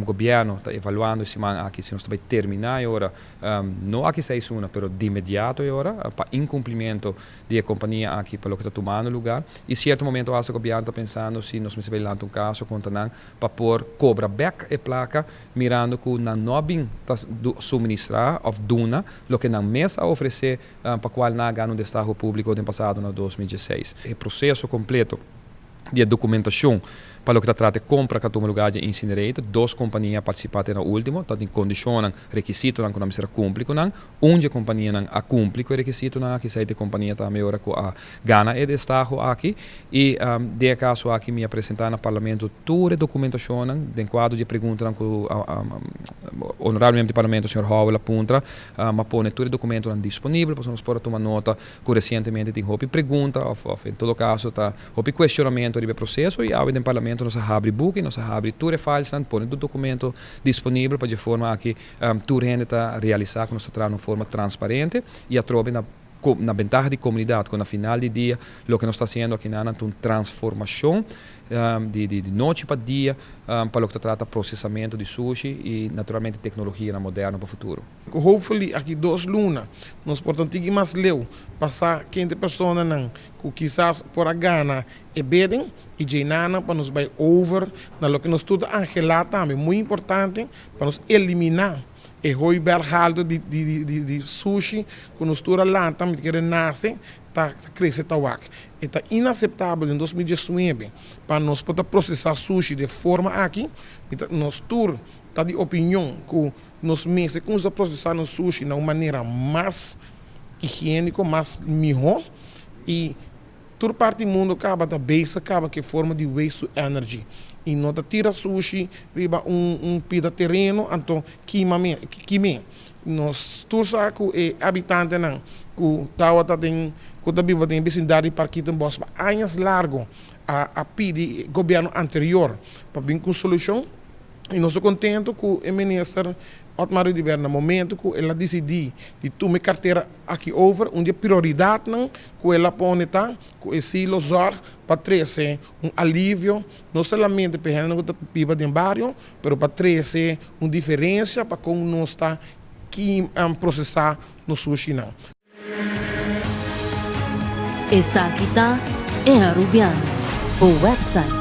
governo está avaliando se aqui se nós vai terminar agora não aqui 6 pero de imediato agora para incumprimento da companhia aqui pelo que está tomando lugar e certo momento o governo está pensando se nós vai lançar caso contra não para pôr cobra back e placa mirando que não bem suministrar ou duna lo que não mesa oferecer para qual não ganha no destaque público do passado no 2016 o processo completo de documentação para o que trata de compra que toma lugar de incinerator, 2 companhias participaram no último, tanto em condição, requisito que não será cumprido, onde a companhia não a cumpre com o requisito, que sai de companhia também agora com a gana e destaque aqui e de caso aqui me apresentar no parlamento toda a documentação, de quadro de perguntas que o honorável membro do parlamento, o senhor Howell, aponta, mas põe todo o documento disponível para nós tomar nota que recentemente tem houve pergunta, ou em todo caso está houve questionamento do processo e ao do parlamento nós abre book, nós abre tudo files, põe o documento disponível para de forma que tudo está realizado que nós traz de forma transparente e a trobe na ventaja de comunidade, que no final do dia, o que nós está fazendo aqui na uma transformação de noite para dia para o que trata processamento de sushi e naturalmente tecnologia moderna para o futuro. Hopefully aqui 2 lunas nós portanto mais leu passar 15 pessoas que quizás por a gana e bedem e jeinana para nos vai over na lo que nós tudo angelar também muito importante para nos eliminar e hoi berhaldo de sushi que nós tudo lá também que nasce para crescer tawak. É inaceitável em 2019 para nós poder processar sushi de forma aqui, nós tudo está de opinião que nós meses que nós processar sushi de uma maneira mais higiênica, mais melhor e toda parte do mundo acaba da base, acaba que forma de waste to energy. E não tira sushi, riba pida terreno, então queima. Nós todos que habitantes não, que tawa tem que da viva tem vizinidade para aqui tem bosque, anos largo a pedir governo anterior para vir com solução. E nós estamos contentes que o ministro Otmar Rivera, no momento que ela decidiu de tomar carteira aqui over, onde a prioridade não, que ela põe tá, que esse zorg para trazer alívio, não somente para a gente que vive no bairro, mas para trazer uma diferença para como nós está que processar no sushi não. Essa aqui tá é a Rubiano, o website